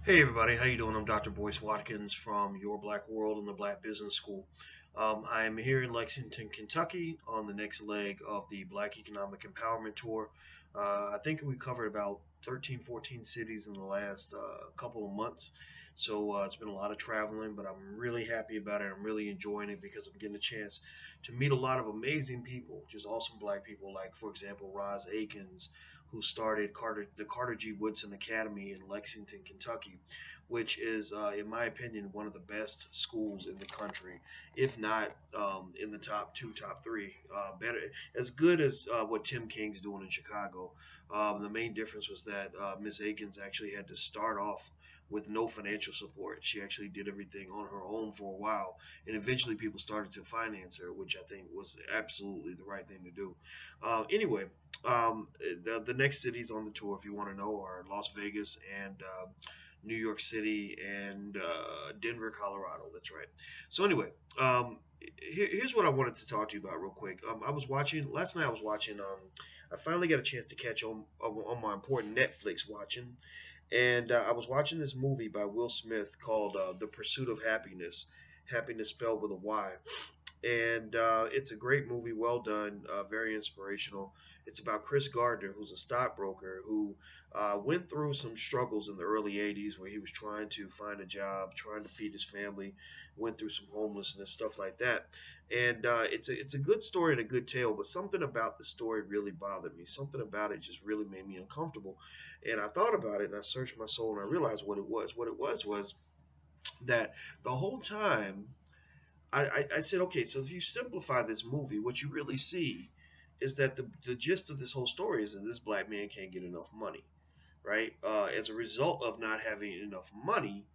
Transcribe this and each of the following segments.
Hey everybody, how you doing? I'm Dr. Watkins from Your Black World and the Black Business School. I'm here in Lexington, Kentucky on the next leg of the Black Economic Empowerment Tour. I think we covered about 13, 14 cities in the last couple of months. So it's been a lot of traveling, but I'm really happy about it. I'm really enjoying it because I'm getting a chance to meet a lot of amazing people, just awesome black people, like, for example, Roz Akins, who started the Carter G. Woodson Academy in Lexington, Kentucky, which is, in my opinion, one of the best schools in the country, if not in the top two, top three. Better, as good as what Tim King's doing in Chicago. The main difference was that Miss Akins actually had to start off with no financial support. She actually did everything on her own for a while, and eventually people started to finance her, which I think was absolutely the right thing to do. Anyway, the next cities on the tour, if you want to know, are Las Vegas and New York City and Denver, Colorado. That's right. So anyway, here's what I wanted to talk to you about real quick. I was watching last night. I was watching. I finally got a chance to catch on my important Netflix watching, and I was watching this movie by Will Smith called The Pursuit of Happiness. Happiness spelled with a Y, and it's a great movie, well done, very inspirational. It's about Chris Gardner, who's a stockbroker who went through some struggles in the early '80s, where he was trying to find a job, trying to feed his family, went through some homelessness, stuff like that. And it's a good story and a good tale, but something about the story really bothered me. Something about it just really made me uncomfortable. And I thought about it, and I searched my soul, and I realized what it was. What it was that the whole time I said, okay, so if you simplify this movie, what you really see is that the gist of this whole story is that this black man can't get enough money, right? As a result of not having enough money,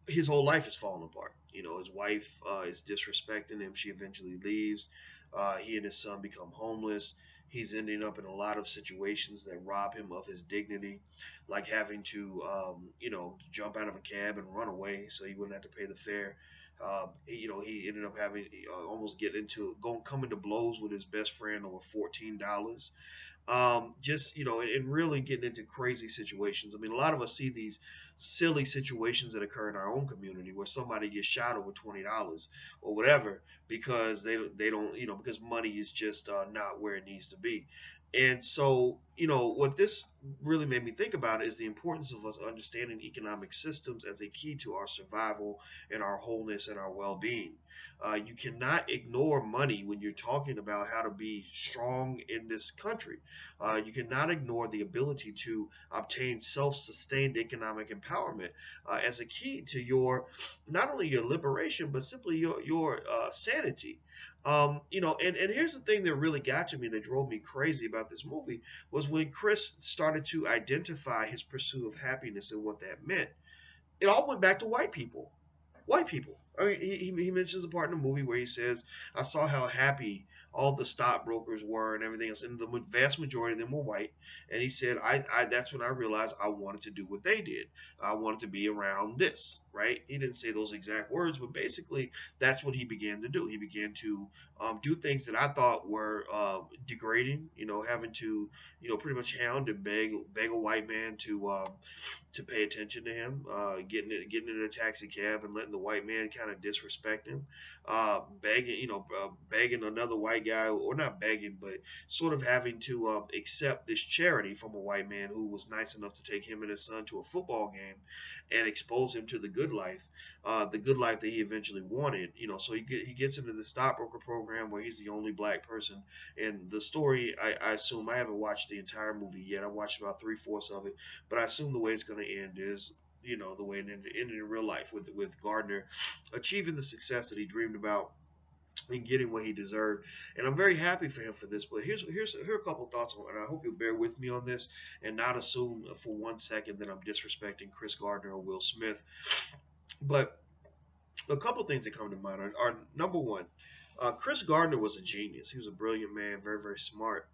his whole life is falling apart. You know, his wife is disrespecting him. She eventually leaves. He and his son become homeless. He's ending up in a lot of situations that rob him of his dignity, like having to, jump out of a cab and run away so he wouldn't have to pay the fare. He ended up having almost get into going coming to blows with his best friend over $14. Just and really getting into crazy situations. I mean, a lot of us see these silly situations that occur in our own community where somebody gets shot over $20 or whatever because they don't because money is just not where it needs to be. And so, what this really made me think about is the importance of us understanding economic systems as a key to our survival and our wholeness and our well-being. You cannot ignore money when you're talking about how to be strong in this country. You cannot ignore the ability to obtain self-sustained economic empowerment as a key to your not only your liberation but simply your sanity. And here's the thing that really got to me, that drove me crazy about this movie, was when Chris started to identify his pursuit of happiness and what that meant. It all went back to white people. White people. I mean, he mentions a part in the movie where he says, "I saw how happy all the stockbrokers were and everything else, and the vast majority of them were white." And he said, "I that's when I realized I wanted to do what they did. I wanted to be around this." Right? He didn't say those exact words, but basically that's what he began to do. He began to do things that I thought were degrading. Having to pretty much hound and beg a white man to pay attention to him, getting in a taxi cab and letting the white man kind of disrespect him, begging another white guy, or not begging, but sort of having to accept this charity from a white man who was nice enough to take him and his son to a football game and expose him to the good life that he eventually wanted. So he gets into the stockbroker program where he's the only black person. And the story, I assume, I haven't watched the entire movie yet. I watched about 3/4 of it, but I assume the way it's going to end is the way it ended in real life, with Gardner achieving the success that he dreamed about and getting what he deserved. And I'm very happy for him for this. But here are a couple of thoughts on it, and I hope you'll bear with me on this and not assume for 1 second that I'm disrespecting Chris Gardner or Will Smith. But a couple of things that come to mind are number one, Chris Gardner was a genius. He was a brilliant man, very, very smart.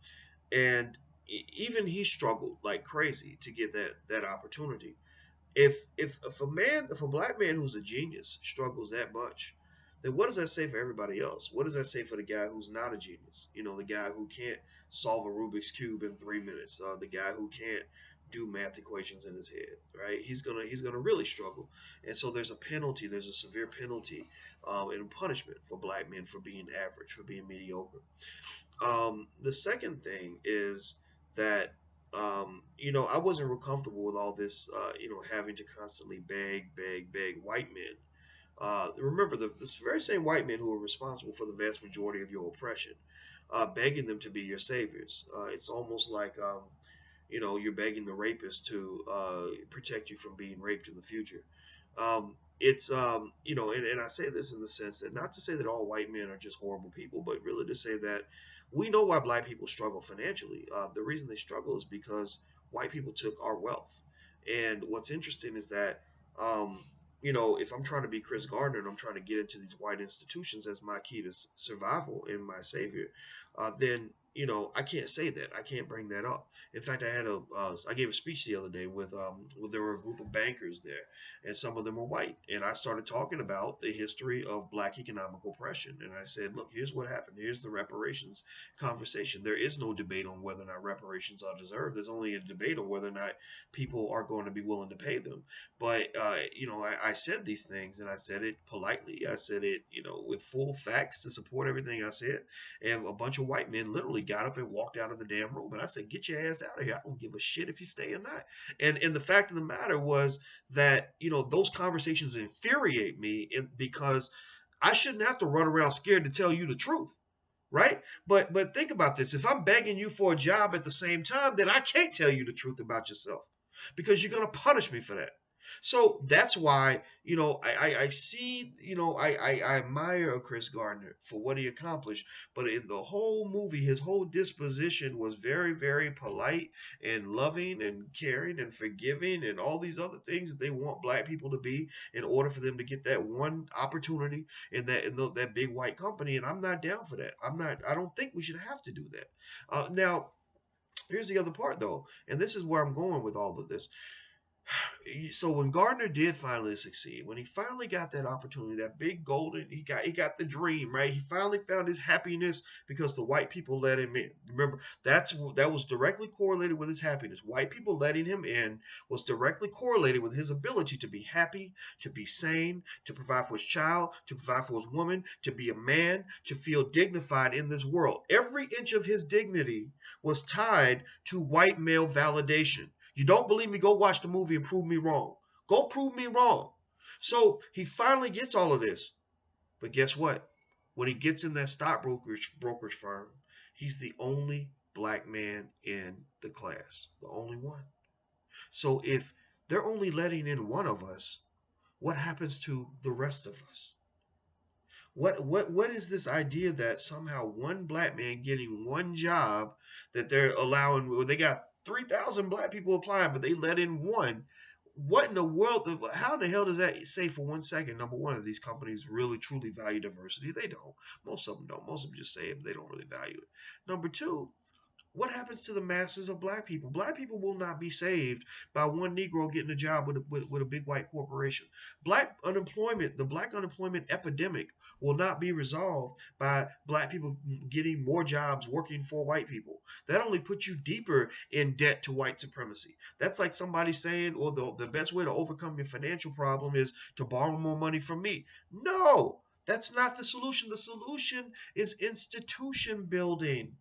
And even he struggled like crazy to get that opportunity. If a black man who's a genius struggles that much, then what does that say for everybody else? What does that say for the guy who's not a genius? The guy who can't solve a Rubik's cube in 3 minutes, the guy who can't do math equations in his head, right? He's gonna really struggle, and so there's a penalty. There's a severe penalty and punishment for black men for being average, for being mediocre. The second thing is that I wasn't real comfortable with all this, having to constantly beg white men. Remember, this very same white men who are responsible for the vast majority of your oppression, begging them to be your saviors. It's almost like you're begging the rapist to protect you from being raped in the future. It's and I say this in the sense that not to say that all white men are just horrible people, but really to say that we know why black people struggle financially. The reason they struggle is because white people took our wealth. And what's interesting is that if I'm trying to be Chris Gardner and I'm trying to get into these white institutions as my key to survival and my savior, then I can't say that. I can't bring that up. In fact, I gave a speech the other day with there were a group of bankers there, and some of them were white, and I started talking about the history of black economic oppression, and I said, look, here's what happened. Here's the reparations conversation. There is no debate on whether or not reparations are deserved. There's only a debate on whether or not people are going to be willing to pay them. But I said these things, and I said it politely. I said it, with full facts to support everything I said. And a bunch of white men literally got up and walked out of the damn room. And I said, get your ass out of here. I don't give a shit if you stay or not. And the fact of the matter was that, those conversations infuriate me because I shouldn't have to run around scared to tell you the truth. Right? But think about this. If I'm begging you for a job at the same time, then I can't tell you the truth about yourself because you're going to punish me for that. So that's why, I see, I admire Chris Gardner for what he accomplished. But in the whole movie, his whole disposition was very, very polite and loving and caring and forgiving and all these other things that they want black people to be in order for them to get that one opportunity in that big white company. And I'm not down for that. I don't think we should have to do that. Now, here's the other part though, and this is where I'm going with all of this. So when Gardner did finally succeed, when he finally got that opportunity, that big golden, he got the dream, right? He finally found his happiness because the white people let him in. Remember, that was directly correlated with his happiness. White people letting him in was directly correlated with his ability to be happy, to be sane, to provide for his child, to provide for his woman, to be a man, to feel dignified in this world. Every inch of his dignity was tied to white male validation. You don't believe me? Go watch the movie and prove me wrong. Go prove me wrong. So he finally gets all of this. But guess what? When he gets in that brokerage firm, he's the only black man in the class. The only one. So if they're only letting in one of us, what happens to the rest of us? What is this idea that somehow one black man getting one job that they're allowing, well, they got 3,000 black people applying, but they let in one? What in the world? How in the hell does that say for 1 second? Number one, of these companies really truly value diversity? They don't. Most of them don't. Most of them just say it, but they don't really value it. Number two, what happens to the masses of black people? Black people will not be saved by one Negro getting a job with a big white corporation. The black unemployment epidemic will not be resolved by black people getting more jobs working for white people. That only puts you deeper in debt to white supremacy. That's like somebody saying, or the best way to overcome your financial problem is to borrow more money from me. No, that's not the solution. The solution is institution building.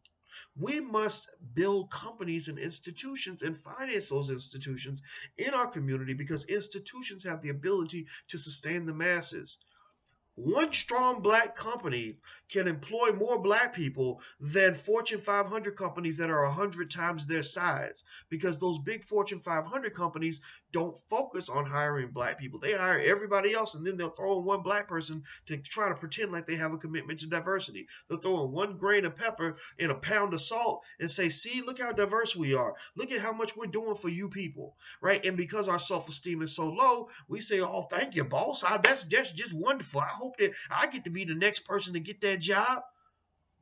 We must build companies and institutions and finance those institutions in our community because institutions have the ability to sustain the masses. One strong black company can employ more black people than Fortune 500 companies that are 100 times their size, because those big Fortune 500 companies don't focus on hiring black people. They hire everybody else, and then they'll throw in one black person to try to pretend like they have a commitment to diversity. They'll throw in one grain of pepper in a pound of salt and say, see, look how diverse we are. Look at how much we're doing for you people, right? And because our self-esteem is so low, we say, oh, thank you, boss. That's just wonderful. I hope that I get to be the next person to get that job.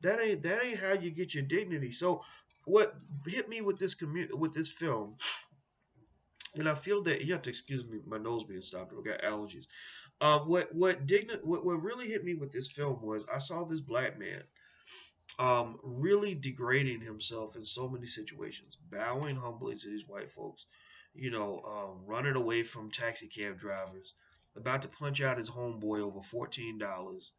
That ain't how you get your dignity. So what hit me with this film, and I feel that you have to excuse me, my nose being stopped. I got allergies. What really hit me with this film was I saw this black man really degrading himself in so many situations, bowing humbly to these white folks, running away from taxi cab drivers, about to punch out his homeboy over $14,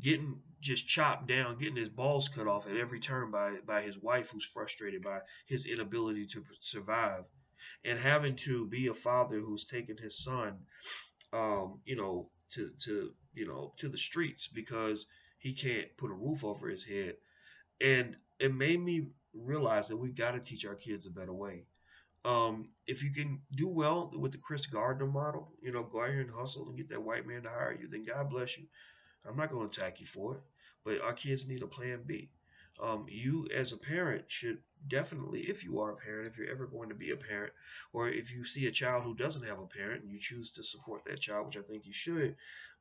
getting just chopped down, getting his balls cut off at every turn by his wife, who's frustrated by his inability to survive, and having to be a father who's taken his son, to the streets because he can't put a roof over his head. And it made me realize that we've got to teach our kids a better way. If you can do well with the Chris Gardner model, go out here and hustle and get that white man to hire you, then God bless you. I'm not going to attack you for it, but our kids need a plan B. You, as a parent, should definitely, if you are a parent, if you're ever going to be a parent, or if you see a child who doesn't have a parent and you choose to support that child, which I think you should,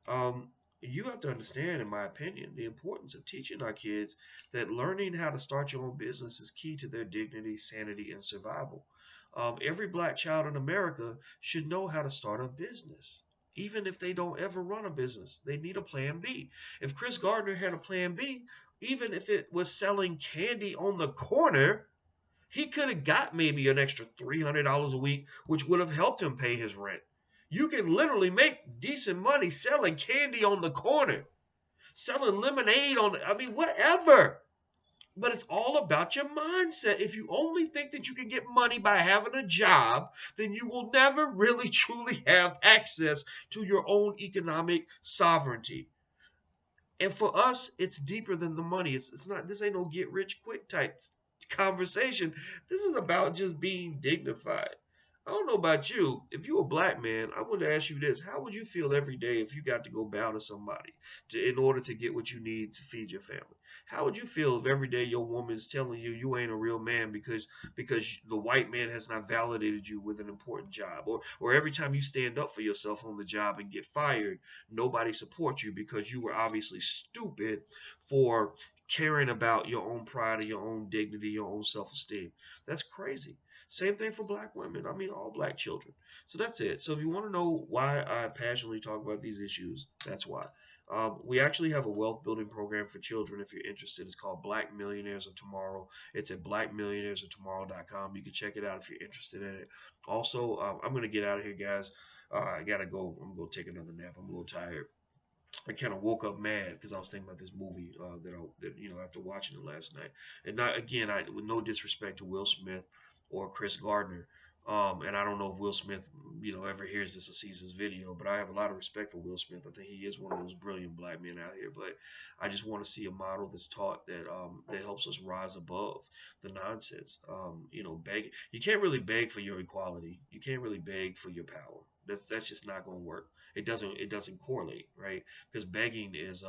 um, you have to understand, in my opinion, the importance of teaching our kids that learning how to start your own business is key to their dignity, sanity, and survival. Every black child in America should know how to start a business. Even if they don't ever run a business, they need a plan B. If Chris Gardner had a plan B, even if it was selling candy on the corner, he could have got maybe an extra $300 a week, which would have helped him pay his rent. You can literally make decent money selling candy on the corner, selling lemonade I mean, whatever. But it's all about your mindset. If you only think that you can get money by having a job, then you will never really truly have access to your own economic sovereignty. And for us, it's deeper than the money. It's not, this ain't no get rich quick type conversation. This is about just being dignified. I don't know about you. If you're a black man, I want to ask you this. How would you feel every day if you got to go bow to somebody in order to get what you need to feed your family? How would you feel if every day your woman is telling you you ain't a real man because the white man has not validated you with an important job? Or every time you stand up for yourself on the job and get fired, nobody supports you because you were obviously stupid for caring about your own pride and your own dignity, your own self-esteem. That's crazy. Same thing for black women. I mean, all black children. So that's it. So if you want to know why I passionately talk about these issues, that's why. We actually have a wealth building program for children if you're interested. It's called Black Millionaires of Tomorrow. It's at blackmillionairesoftomorrow.com. You can check it out if you're interested in it. Also, I'm going to get out of here, guys. I got to go. I'm going to take another nap. I'm a little tired. I kind of woke up mad because I was thinking about this movie after watching it last night. And not again, with no disrespect to Will Smith or Chris Gardner, and I don't know if Will Smith, ever hears this or sees this video, but I have a lot of respect for Will Smith. I think he is one of those brilliant black men out here. But I just want to see a model that's taught that helps us rise above the nonsense. Beg. You can't really beg for your equality. You can't really beg for your power. That's just not going to work. It doesn't correlate, right? Because begging is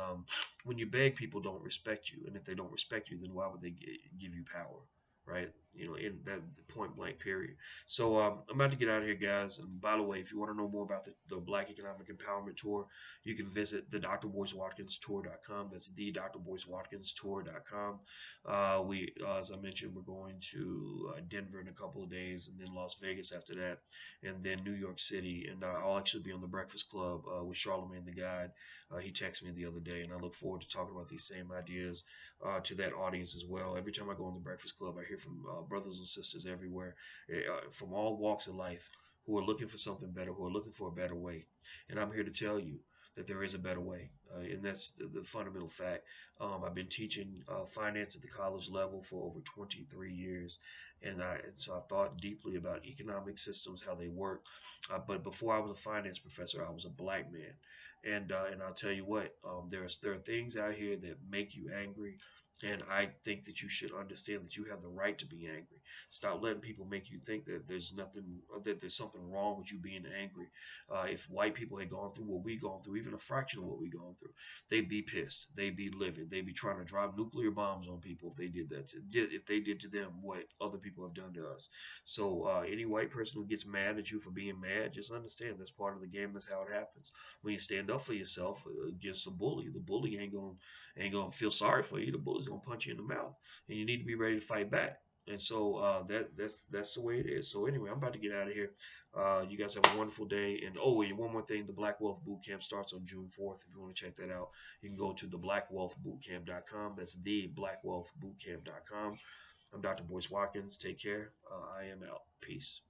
when you beg, people don't respect you, and if they don't respect you, then why would they give you power, right? In that point blank period. So I'm about to get out of here, guys. And by the way, if you want to know more about the Black Economic Empowerment Tour, you can visit the drboycewatkinstour.com. That's the drboycewatkinstour.com. As I mentioned, we're going to Denver in a couple of days, and then Las Vegas after that, and then New York City. And I'll actually be on the Breakfast Club with Charlemagne the Guide. He texted me the other day, and I look forward to talking about these same ideas to that audience as well. Every time I go on the Breakfast Club, I hear from brothers and sisters everywhere, from all walks of life, who are looking for something better, who are looking for a better way. And I'm here to tell you that there is a better way. And that's the fundamental fact. I've been teaching finance at the college level for over 23 years. And so I thought deeply about economic systems, how they work. But before I was a finance professor, I was a black man. And I'll tell you what, there are things out here that make you angry. And I think that you should understand that you have the right to be angry. Stop letting people make you think that there's something wrong with you being angry. If white people had gone through what we gone through, even a fraction of what we gone through, they'd be pissed. They'd be livid. They'd be trying to drop nuclear bombs on people if they did that. If they did to them what other people have done to us. So any white person who gets mad at you for being mad, just understand that's part of the game. That's how it happens. When you stand up for yourself against a bully, the bully ain't gonna feel sorry for you. The bully's gonna punch you in the mouth, and you need to be ready to fight back. And so that's the way it is. So anyway, I'm about to get out of here. You guys have a wonderful day. And oh, wait, one more thing: the Black Wealth Bootcamp starts on June 4th. If you want to check that out, you can go to theBlackWealthBootcamp.com. That's theBlackWealthBootcamp.com. I'm Dr. Boyce Watkins. Take care. I am out. Peace.